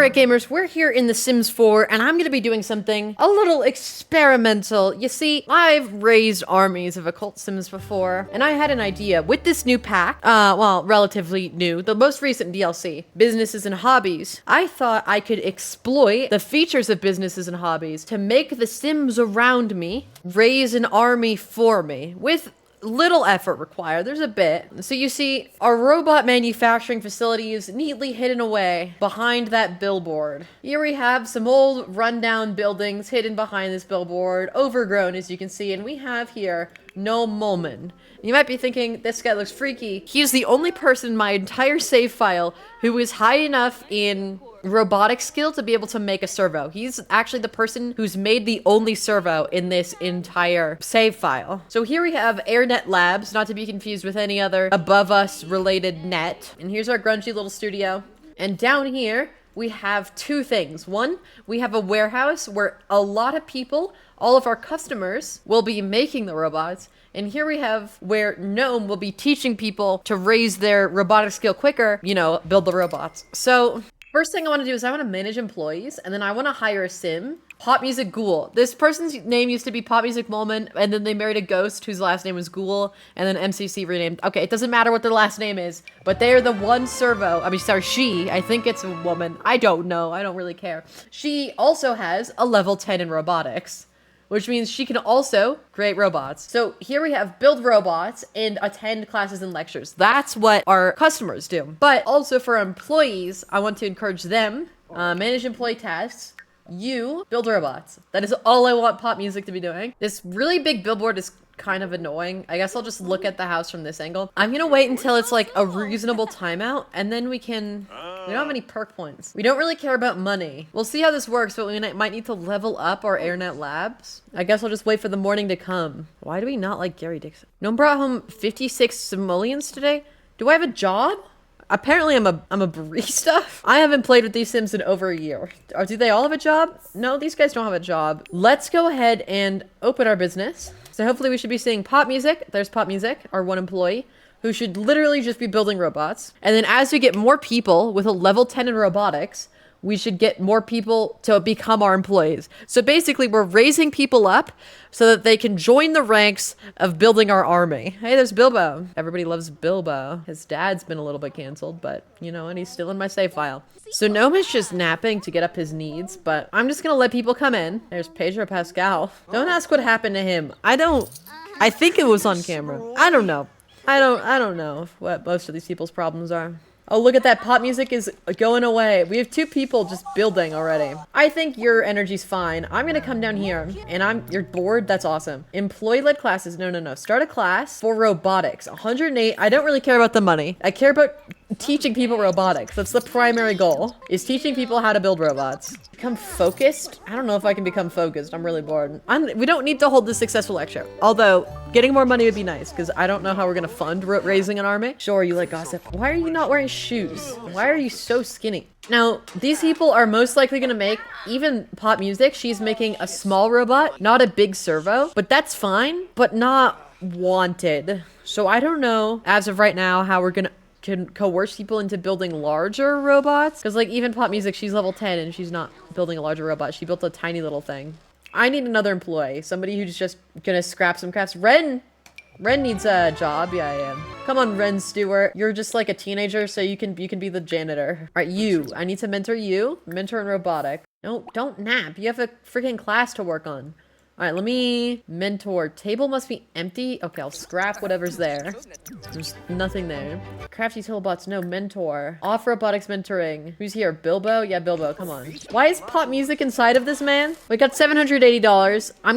Alright gamers, we're here in The Sims 4 and I'm gonna be doing something a little experimental. You see, I've raised armies of occult sims before, and I had an idea with this new pack, well, relatively new, the most recent DLC, Businesses and Hobbies. I thought I could exploit the features of Businesses and Hobbies to make the sims around me raise an army for me with little effort required. There's a bit. So you see, our robot manufacturing facility is neatly hidden away behind that billboard. Here we have some old rundown buildings hidden behind this billboard, overgrown as you can see, and we have here Gnome Mulman. You might be thinking, this guy looks freaky. He's the only person in my entire save file who is high enough in robotic skill to be able to make a servo. He's actually the person who's made the only servo in this entire save file. So here we have AirNet Labs, not to be confused with any other above us related net. And here's our grungy little studio. And down here, we have two things. One, we have a warehouse where a lot of people, all of our customers, will be making the robots. And here we have where Gnome will be teaching people to raise their robotic skill quicker, you know, build the robots. So first thing I want to do is I want to manage employees, and then I want to hire a sim. Pop Music Ghoul. This person's name used to be Pop Music Mulman, and then they married a ghost whose last name was Ghoul, and then MCC renamed. Okay, it doesn't matter what their last name is, but they are the one servo. I mean, sorry, she. I think it's a woman. I don't know. I don't really care. She also has a level 10 in robotics, which means she can also create robots. So here we have build robots and attend classes and lectures. That's what our customers do. But also for our employees, I want to encourage them, manage employee tasks. You build robots. That is all I want Pop Music to be doing. This really big billboard is kind of annoying. I guess I'll just look at the house from this angle. I'm gonna wait until it's like a reasonable timeout, and then we don't have any perk points. We don't really care about money. We'll see how this works, but we might need to level up our AirNet Labs. I guess I'll just wait for the morning to come. Why do we not like Gary Dixon? Gnome brought home 56 simoleons today? Do I have a job? Apparently I'm a barista. I haven't played with these sims in over a year. Or do they all have a job? No, these guys don't have a job. Let's go ahead and open our business. So hopefully we should be seeing Pop Music. There's Pop Music, our one employee, who should literally just be building robots. And then as we get more people with a level 10 in robotics, we should get more people to become our employees. So basically we're raising people up so that they can join the ranks of building our army. Hey, there's Bilbo. Everybody loves Bilbo. His dad's been a little bit canceled, but you know, and he's still in my save file. So Gnome is just napping to get up his needs, but I'm just gonna let people come in. There's Pedro Pascal. Don't ask what happened to him. I think it was on camera. I don't know. I don't know what most of these people's problems are. Oh, look at that. Pop Music is going away. We have two people just building already. I think your energy's fine. I'm gonna come down here and you're bored? That's awesome. Employee-led classes. No. Start a class for robotics. 108. I don't really care about the money. I care about teaching people robotics. That's the primary goal, is teaching people how to build robots. Become focused? I don't know if I can become focused. I'm really bored. We don't need to hold this successful lecture. Although, getting more money would be nice, because I don't know how we're gonna fund raising an army. Sure, you like gossip. Why are you not wearing shoes? Why are you so skinny? Now, these people are most likely gonna make, even Pop Music, she's making a small robot, not a big servo, but that's fine, but not wanted. So I don't know, as of right now, how we're gonna can coerce people into building larger robots, because like even Pop Music, she's level 10 and she's not building a larger robot. She built a tiny little thing. I need another employee, somebody who's just gonna scrap some crafts. Ren needs a job. Yeah, I am. Come on, Ren Stewart. You're just like a teenager, so you can be the janitor. All right, I need to mentor you. Mentor in robotic. No, don't nap. You have a freaking class to work on. All right, let me mentor. Table must be empty. Okay, I'll scrap whatever's there. There's nothing there. Crafty Toolbots, no. Mentor. Off robotics mentoring. Who's here? Bilbo? Yeah, Bilbo, come on. Why is Pop Music inside of this man? We got $780. All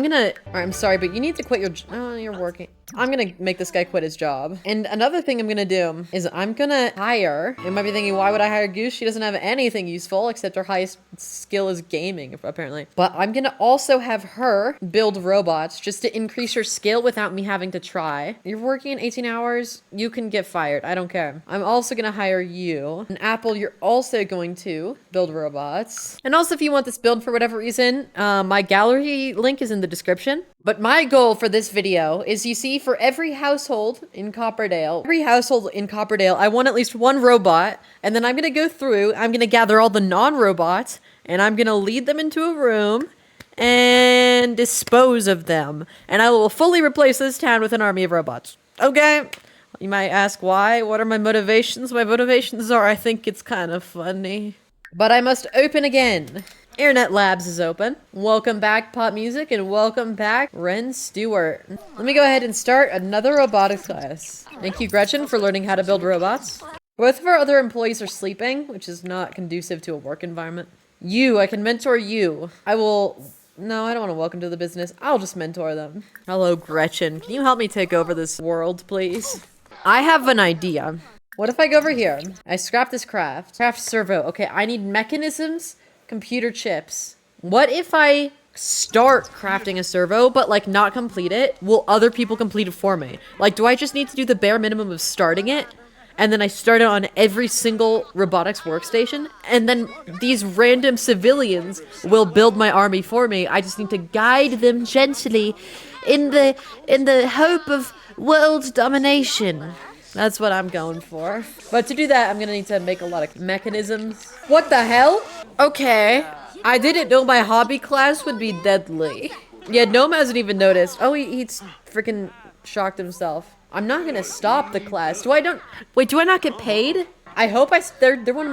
right, I'm sorry, but you need to quit your you're working. I'm gonna make this guy quit his job. And another thing I'm gonna do is I'm gonna hire, you might be thinking, why would I hire Goose? She doesn't have anything useful except her highest skill is gaming, apparently. But I'm gonna also have her build robots just to increase your skill without me having to try. You're working 18 hours, you can get fired. I don't care. I'm also gonna hire you. And Apple, you're also going to build robots. And also, if you want this build for whatever reason, my gallery link is in the description. But my goal for this video is, you see, for every household in Copperdale, I want at least one robot, and then I'm gonna go through, I'm gonna gather all the non-robots, and I'm gonna lead them into a room and dispose of them. And I will fully replace this town with an army of robots. Okay? You might ask why? What are my motivations? My motivations are, I think it's kind of funny. But I must open again. Internet Labs is open. Welcome back, Pop Music, and welcome back, Ren Stewart. Let me go ahead and start another robotics class. Thank you, Gretchen, for learning how to build robots. Both of our other employees are sleeping, which is not conducive to a work environment. I can mentor you. No, I don't want to welcome to the business. I'll just mentor them. Hello, Gretchen. Can you help me take over this world, please? I have an idea. What if I go over here? I scrap this craft. Craft servo. Okay, I need mechanisms, computer chips. What if I start crafting a servo, but like not complete it? Will other people complete it for me? Like, do I just need to do the bare minimum of starting it? And then I start it on every single robotics workstation, and then these random civilians will build my army for me. I just need to guide them gently in the hope of world domination. That's what I'm going for. But to do that, I'm gonna need to make a lot of mechanisms. What the hell? Okay. I didn't know my hobby class would be deadly. Yeah, Gnome hasn't even noticed. Oh, he's freaking shocked himself. I'm not gonna stop the class. Do I not get paid? I hope they're one of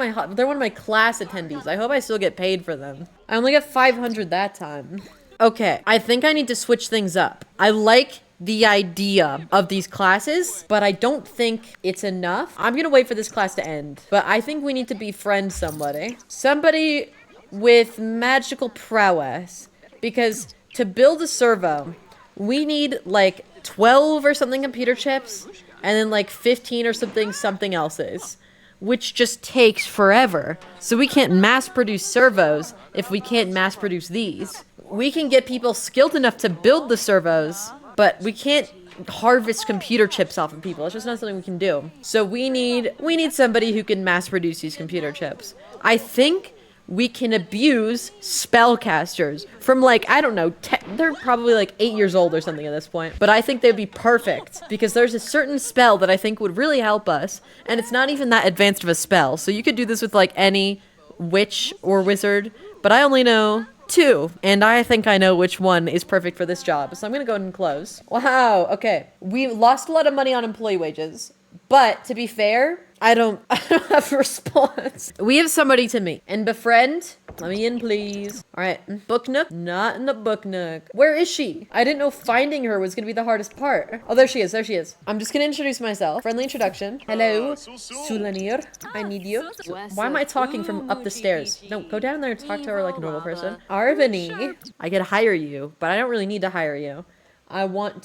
my class attendees. I hope I still get paid for them. I only got 500 that time. Okay, I think I need to switch things up. I like the idea of these classes, but I don't think it's enough. I'm gonna wait for this class to end, but I think we need to befriend somebody. Somebody with magical prowess, because to build a servo, we need like 12 or something computer chips, and then like 15 or something else's, which just takes forever. So we can't mass produce servos if we can't mass produce these. We can get people skilled enough to build the servos, but we can't harvest computer chips off of people. It's just not something we can do. So we need somebody who can mass produce these computer chips. I think we can abuse spellcasters from like, I don't know, they're probably like 8 years old or something at this point. But I think they'd be perfect because there's a certain spell that I think would really help us. And it's not even that advanced of a spell. So you could do this with like any witch or wizard, but I only know 2. And I think I know which one is perfect for this job. So I'm gonna go ahead and close. Wow, okay. We lost a lot of money on employee wages, but to be fair, I don't have a response. We have somebody to meet and befriend. Let me in, please. All right, Book Nook? Not in the Book Nook. Where is she? I didn't know finding her was gonna be the hardest part. Oh, there she is, there she is. I'm just gonna introduce myself. Friendly introduction. Hello, Sulanir. I need you. Why am I talking from up the stairs? No, go down there and talk to her like a normal person. Arvani, I could hire you, but I don't really need to hire you. I'm gonna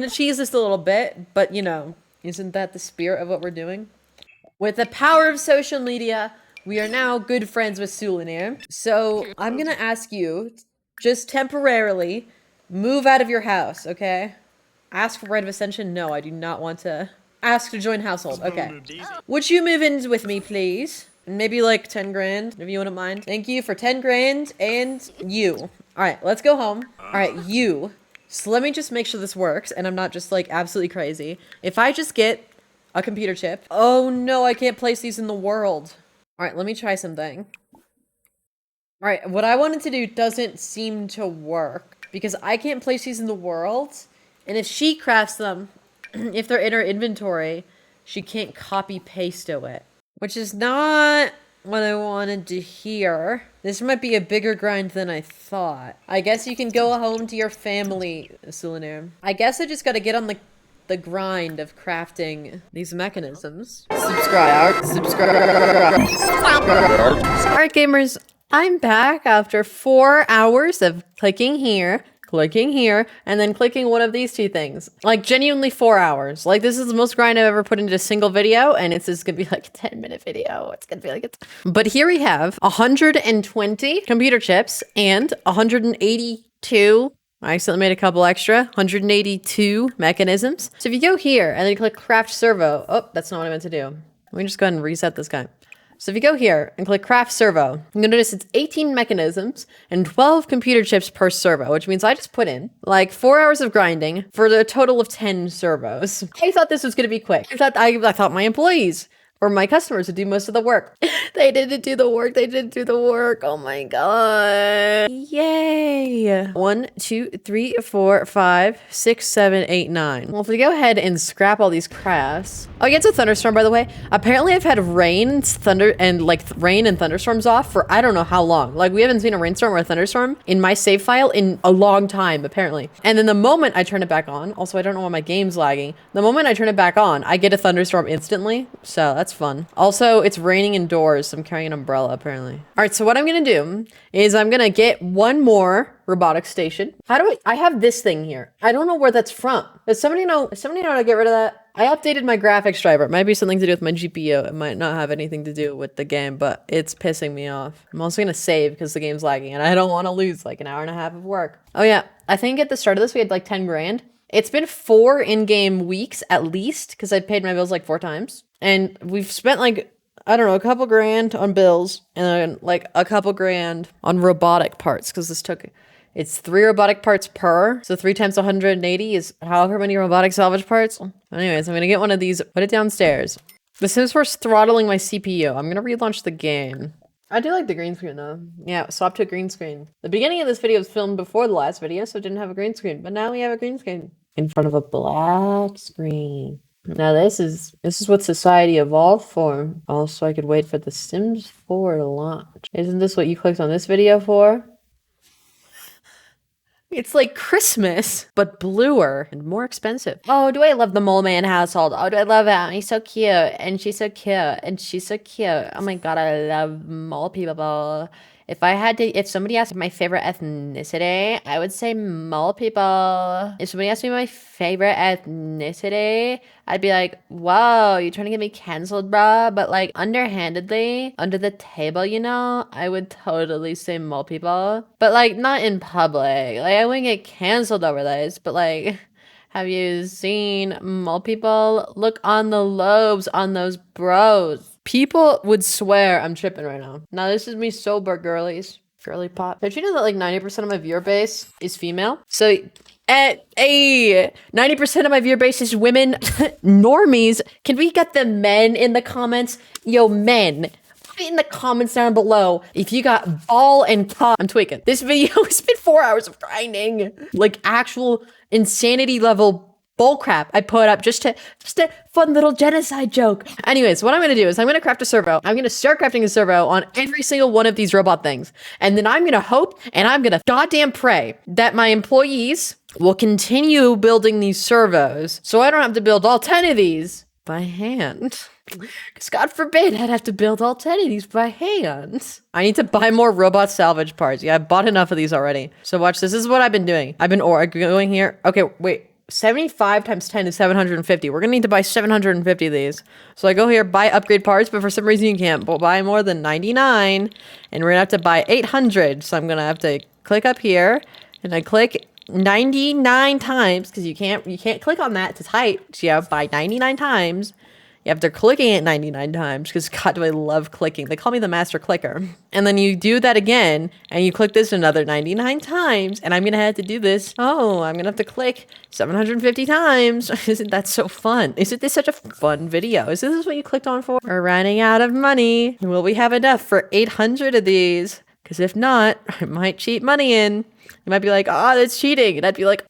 cheese this a little bit, but you know, isn't that the spirit of what we're doing? With the power of social media, we are now good friends with Sulanir. So I'm gonna ask you, just temporarily, move out of your house, okay? Ask for Rite of Ascension? No, I do not want to. Ask to join household, okay. Would you move in with me, please? Maybe like 10 grand, if you wouldn't mind. Thank you for 10 grand and you. All right, let's go home. All right, you. So let me just make sure this works and I'm not just like absolutely crazy. If I just get a computer chip. Oh no, I can't place these in the world. All right, let me try something. All right, what I wanted to do doesn't seem to work because I can't place these in the world. And if she crafts them, if they're in her inventory, she can't copy paste it, which is not what I wanted to hear. This might be a bigger grind than I thought. I guess you can go home to your family, Sulanir. I guess I just gotta get on the grind of crafting these mechanisms. Subscribe. Alright gamers, I'm back after 4 hours of clicking here, and then clicking one of these 2 things. Like, genuinely 4 hours. Like, this is the most grind I've ever put into a single video, and it's just gonna be like a 10-minute video. It's gonna be like But here we have 120 computer chips and 180 2. I accidentally made a couple extra. 182 mechanisms. So if you go here and then you click craft servo. Oh, that's not what I meant to do. Let me just go ahead and reset this guy. So if you go here and click craft servo, you're gonna notice it's 18 mechanisms and 12 computer chips per servo, which means I just put in like 4 hours of grinding for a total of 10 servos. I thought this was gonna be quick. I thought my employees or my customers would do most of the work. They didn't do the work. They didn't do the work. Oh my god. Yay. 1, 2, 3, 4, 5, 6, 7, 8, 9. Well, if we go ahead and scrap all these crafts. Oh, yeah, it's a thunderstorm, by the way. Apparently, I've had rain, thunder, and like rain and thunderstorms off for I don't know how long. Like, we haven't seen a rainstorm or a thunderstorm in my save file in a long time, apparently. And then the moment I turn it back on, also, I don't know why my game's lagging. The moment I turn it back on, I get a thunderstorm instantly. So that's fun. Also, it's raining indoors, so I'm carrying an umbrella apparently. All right, so what I'm gonna do is I'm gonna get one more robotic station. How do I have this thing here. I don't know where that's from. Does somebody know how to get rid of that? I updated my graphics driver. It might be something to do with my GPU. It might not have anything to do with the game, but it's pissing me off. I'm also gonna save because the game's lagging and I don't want to lose like an hour and a half of work. Oh yeah, I think at the start of this we had like 10 grand. It's been 4 in-game weeks at least because I paid my bills like 4 times. And we've spent like, I don't know, a couple grand on bills and then like a couple grand on robotic parts because it's 3 robotic parts per. So 3 times 180 is however many robotic salvage parts. Anyways, I'm going to get one of these, put it downstairs. The Sims 4's throttling my CPU. I'm going to relaunch the game. I do like the green screen though. Yeah, swap to a green screen. The beginning of this video was filmed before the last video, so it didn't have a green screen. But now we have a green screen in front of a black screen. Now this is what society evolved for. Also, I could wait for The Sims 4 to launch. Isn't this what you clicked on this video for? It's like Christmas, but bluer and more expensive. Oh, do I love the Mole Man household? Oh, do I love him? He's so cute, and she's so cute, and she's so cute. Oh my god, I love mole people. If somebody asked my favorite ethnicity, I would say mole people. If somebody asked me my favorite ethnicity, I'd be like, whoa, you trying to get me canceled, bruh? But like underhandedly, under the table, you know, I would totally say mole people. But like not in public. Like I wouldn't get canceled over this, but like, have you seen mole people? Look on the lobes on those bros. People would swear I'm tripping right now. Now this is me sober, girlies. Girly pop. Did you know that like 90% of my viewer base is female? So 90% of my viewer base is women. Normies. Can we get the men in the comments? Yo, men. Put it in the comments down below if you got ball and cock. I'm tweaking. This video has been 4 hours of grinding. Like actual insanity level bullcrap I put up just a fun little genocide joke. Anyways, what I'm gonna do is I'm gonna craft a servo. I'm gonna start crafting a servo on every single one of these robot things. And then I'm gonna hope and I'm gonna goddamn pray that my employees will continue building these servos so I don't have to build all 10 of these by hand. Because God forbid I'd have to build all 10 of these by hand. I need to buy more robot salvage parts. Yeah, I bought enough of these already. So watch, this is what I've been doing. I've been going here. Okay, wait. 75 times 10 is 750. We're gonna need to buy 750 of these. So I go here, buy upgrade parts, but for some reason you can't buy more than 99. And we're gonna have to buy 800. So I'm gonna have to click up here and I click 99 times because you can't click on that to type. So you have to buy 99 times. You have to clicking it 99 times because God, do I love clicking. They call me the master clicker. And then you do that again and you click this another 99 times and I'm going to have to do this. Oh, I'm going to have to click 750 times. Isn't that so fun? Isn't this such a fun video? Is this what you clicked on for? We're running out of money. Will we have enough for 800 of these? Because if not, I might cheat money in. You might be like, oh, that's cheating. And I'd be like,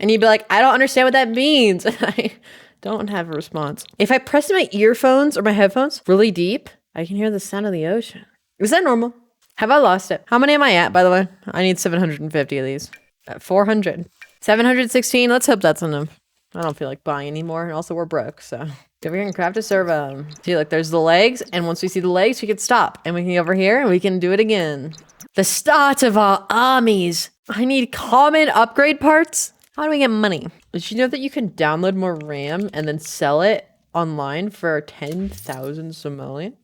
and you'd be like, I don't understand what that means. And I don't have a response. If I press my earphones or my headphones really deep, I can hear the sound of the ocean. Is that normal? Have I lost it? How many am I at, by the way? I need 750 of these. At 400. 716, let's hope that's enough. I don't feel like buying anymore, and also we're broke, so. Over here and craft a servo. See, look, there's the legs, and once we see the legs, we can stop. And we can go over here, and we can do it again. The start of our armies. I need common upgrade parts. How do we get money? Did you know that you can download more RAM and then sell it online for 10,000 simoleons?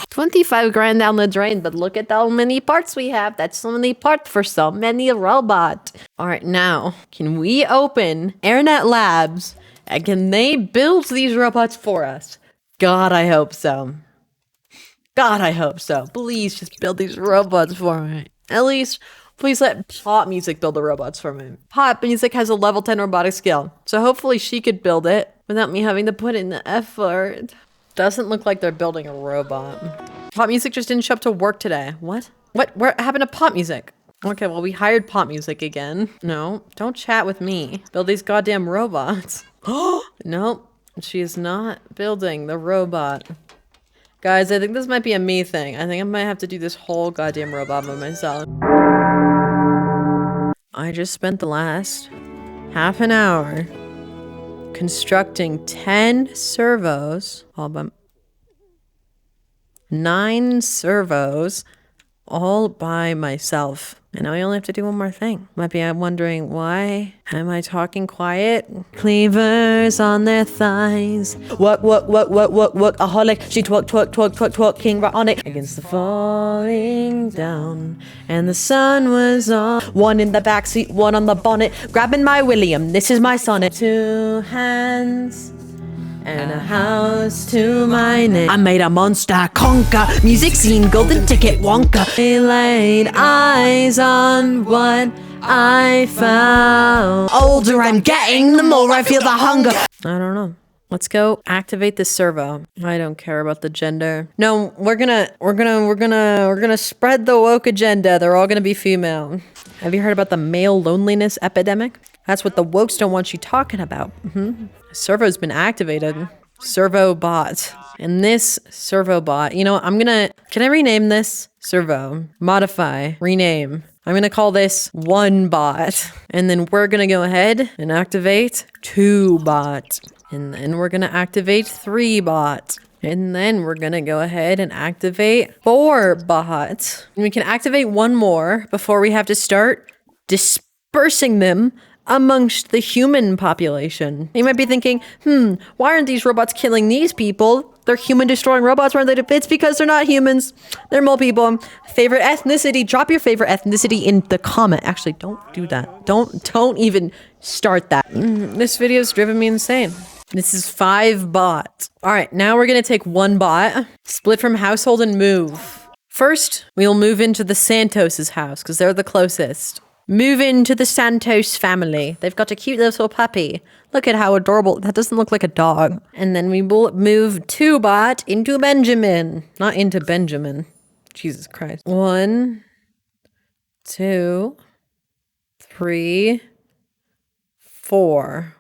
$25 grand down the drain, but look at how many parts we have. That's so many parts for so many robots. All right, now, can we open AirNet Labs and can they build these robots for us? God, I hope so. God, I hope so. Please just build these robots for me. At least, please let Pop Music build the robots for me. Pop Music has a level 10 robotic skill, so hopefully she could build it without me having to put in the effort. Doesn't look like they're building a robot. Pop Music just didn't show up to work today. What? What happened to Pop Music? Okay, well, we hired Pop Music again. No, don't chat with me. Build these goddamn robots. Oh, nope. She is not building the robot. Guys, I think this might be a me thing. I think I might have to do this whole goddamn robot by myself. I just spent the last half an hour constructing 10 servos, all by 9 servos, all by myself. And now I only have to do one more thing. Might be wondering, why am I talking quiet? Cleavers on their thighs. Work, aholic. She twerk, king right on it. Against the falling down. And the sun was on. One in the backseat, one on the bonnet. Grabbing my William, this is my sonnet. 2 hands. And a house to my name. I made a monster conquer. Music scene, golden ticket, Wonka. I laid eyes on what I found. Older I'm getting, the more I feel the hunger. I don't know. Let's go activate the servo. I don't care about the gender. No, we're gonna spread the woke agenda. They're all gonna be female. Have you heard about the male loneliness epidemic? That's what the wokes don't want you talking about. Servo's been activated. Servo bot. And this servo bot, you know what, can I rename this? Servo. Modify. Rename. I'm gonna call this 1 bot. And then we're gonna go ahead and activate 2 bot. And then we're gonna activate 3 bot. And then we're gonna go ahead and activate 4 bot. And we can activate 1 more before we have to start dispersing them amongst the human population. You might be thinking, why aren't these robots killing these people? They're human destroying robots, aren't they? It's because they're not humans. They're mole people. Favorite ethnicity? Drop your favorite ethnicity in the comment. Actually, don't do that. Don't even start that. This video's driven me insane. This is 5 bots. All right, now we're gonna take 1 bot, split from household and move. First, we'll move into the Santos' house because they're the closest. Move into the Santos family. They've got a cute little puppy. Look at how adorable. That doesn't look like a dog. And then we will move 2 bot into Benjamin. Not into Benjamin. Jesus Christ. 1, 2, 3, 4.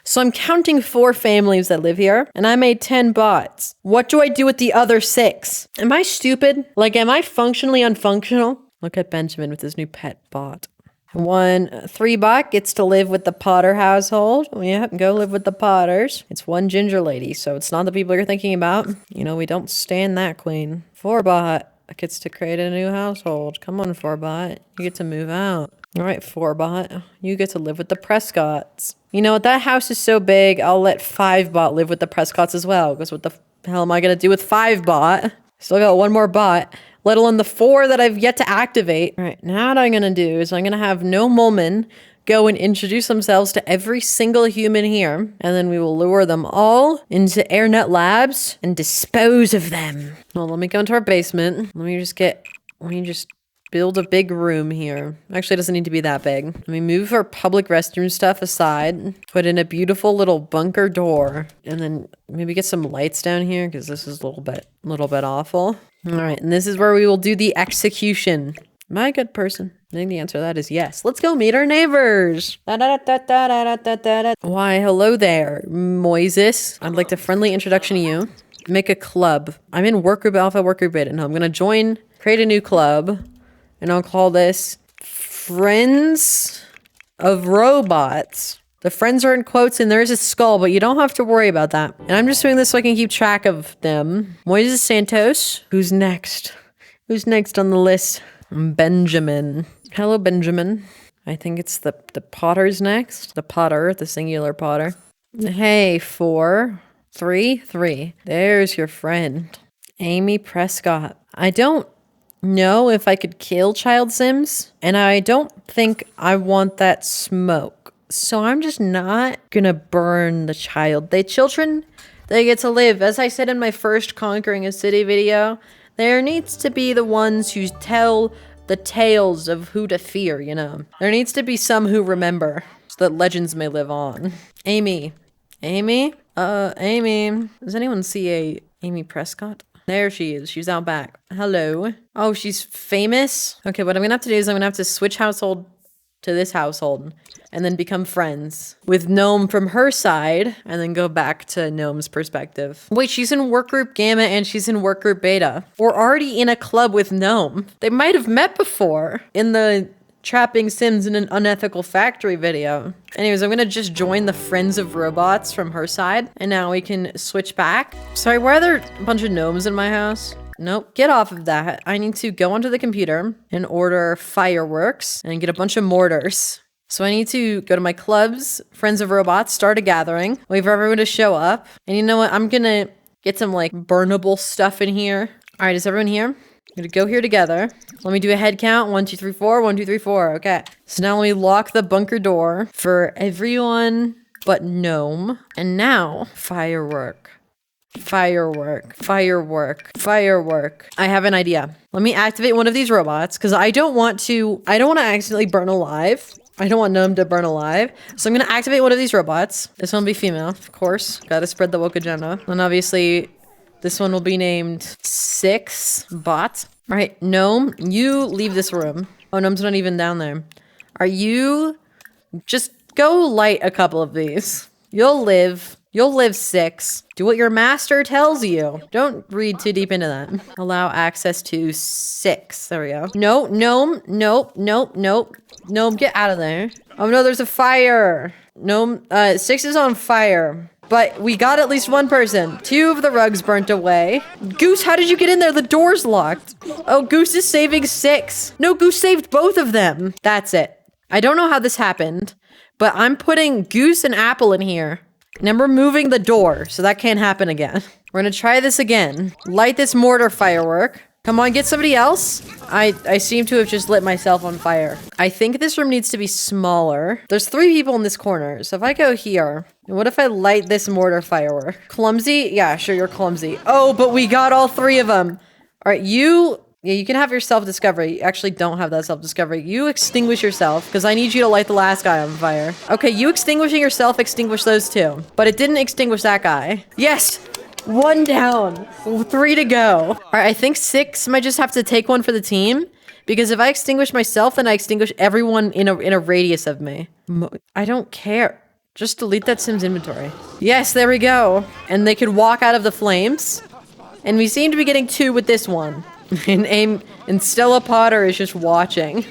So I'm counting 4 families that live here, and I made 10 bots. What do I do with the other 6? Am I stupid? Like, am I functionally unfunctional? Look at Benjamin with his new pet bot. 3 bot gets to live with the Potter household. Yeah, go live with the Potters. It's 1 ginger lady, so it's not the people you're thinking about. You know, we don't stand that queen. 4 bot gets to create a new household. Come on, 4 bot. You get to move out. All right, 4 bot. You get to live with the Prescotts. You know what? That house is so big, I'll let 5 bot live with the Prescotts as well. Because what the hell am I going to do with 5 bot? Still got 1 more bot. Let alone the 4 that I've yet to activate. All right, now what I'm gonna do is I'm gonna have No Molman go and introduce themselves to every single human here, and then we will lure them all into AirNet Labs and dispose of them. Well, let me go into our basement. Let me just build a big room here. Actually, it doesn't need to be that big. Let me move our public restroom stuff aside, put in a beautiful little bunker door, and then maybe get some lights down here because this is a little bit awful. All right, and this is where we will do the execution. Am I a good person? I think the answer to that is yes. Let's go meet our neighbors. Why, hello there, Moises. I'd like a friendly introduction to you. Make a club. I'm in workgroup alpha, workgroup beta, and I'm gonna create a new club, and I'll call this Friends of Robots. The friends are in quotes and there's a skull, but you don't have to worry about that. And I'm just doing this so I can keep track of them. Moises Santos. Who's next? Who's next on the list? Benjamin. Hello, Benjamin. I think it's the Potter's next. The Potter, the singular Potter. Hey, 4, 3, 3. There's your friend. Amy Prescott. I don't know if I could kill Child Sims, and I don't think I want that smoke. So I'm just not gonna burn the child. Children, they get to live. As I said in my first Conquering a City video, there needs to be the ones who tell the tales of who to fear, you know. There needs to be some who remember, so that legends may live on. Amy. Amy? Amy. Does anyone see Amy Prescott? There she is. She's out back. Hello. Oh, she's famous? Okay, what I'm gonna have to do is I'm gonna have to switch household to this household and then become friends with Gnome from her side and then go back to Gnome's perspective. Wait, she's in workgroup Gamma and she's in workgroup Beta. We're already in a club with Gnome. They might have met before in the Trapping Sims in an Unethical Factory video. Anyways, I'm gonna just join the Friends of Robots from her side and now we can switch back. Sorry, why are there a bunch of gnomes in my house? Nope, get off of that. I need to go onto the computer and order fireworks and get a bunch of mortars. So I need to go to my clubs, Friends of Robots, start a gathering, wait for everyone to show up. And you know what? I'm gonna get some like burnable stuff in here. All right, is everyone here? I'm gonna go here together. Let me do a head count. 1, 2, 3, 4, 1, 2, 3, 4. Okay. So now let me lock the bunker door for everyone but Gnome. And now firework. Firework, firework, firework. I have an idea. Let me activate one of these robots because I don't want to accidentally burn alive. I don't want Gnome to burn alive. So I'm going to activate one of these robots. This one will be female, of course. Got to spread the woke agenda. And obviously this one will be named 6 Bot. All right, Gnome, you leave this room. Oh, Gnome's not even down there. Are you... Just go light a couple of these. You'll live 6. Do what your master tells you. Don't read too deep into that. Allow access to 6. There we go. No, Gnome. Nope, nope, nope. Gnome, get out of there. Oh no, there's a fire. Gnome, 6 is on fire. But we got at least one person. 2 of the rugs burnt away. Goose, how did you get in there? The door's locked. Oh, Goose is saving 6. No, Goose saved both of them. That's it. I don't know how this happened, but I'm putting Goose and Apple in here. And I'm removing the door, so that can't happen again. We're gonna try this again. Light this mortar firework. Come on, get somebody else. I seem to have just lit myself on fire. I think this room needs to be smaller. There's 3 people in this corner, so if I go here, what if I light this mortar firework? Clumsy? Yeah, sure, you're clumsy. Oh, but we got all 3 of them. All right, yeah, you can have your self-discovery. You actually don't have that self-discovery. You extinguish yourself, because I need you to light the last guy on fire. Okay, you extinguishing yourself extinguish those 2. But it didn't extinguish that guy. Yes! 1 down. 3 to go. All right, I think 6 might just have to take one for the team. Because if I extinguish myself, then I extinguish everyone in a radius of me. I don't care. Just delete that Sim's inventory. Yes, there we go. And they could walk out of the flames. And we seem to be getting 2 with this one. And Stella Potter is just watching.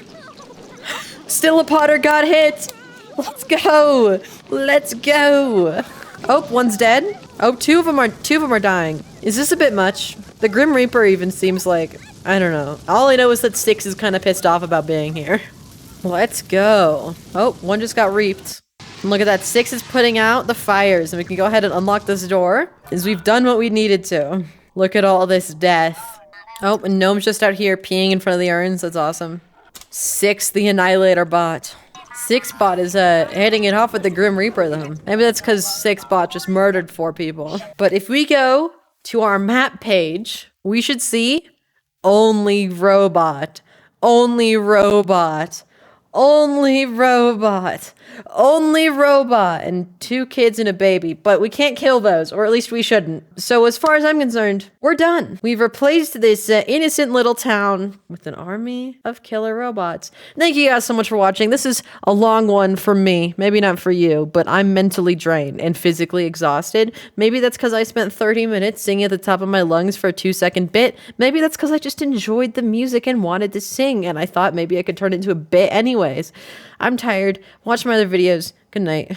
Stella Potter got hit! Let's go! Let's go! Oh, one's dead. Oh, two of them are dying. Is this a bit much? The Grim Reaper even seems like, I don't know. All I know is that 6 is kind of pissed off about being here. Let's go. Oh, one just got reaped. And look at that, 6 is putting out the fires, and we can go ahead and unlock this door, as we've done what we needed to. Look at all this death. Oh, and Gnome's just out here peeing in front of the urns. That's awesome. 6, the Annihilator bot. 6 bot is heading it off with the Grim Reaper though. Maybe that's because 6 bot just murdered 4 people. But if we go to our map page, we should see only robot, only robot, only robot, only robot, and 2 kids and a baby. But we can't kill those, or at least we shouldn't. So as far as I'm concerned, we're done. We've replaced this innocent little town with an army of killer robots. Thank you guys so much for watching. This is a long one for me. Maybe not for you, but I'm mentally drained and physically exhausted. Maybe that's because I spent 30 minutes singing at the top of my lungs for a 2-second bit. Maybe that's because I just enjoyed the music and wanted to sing, and I thought maybe I could turn it into a bit anyways. I'm tired. Watch my other videos. Good night.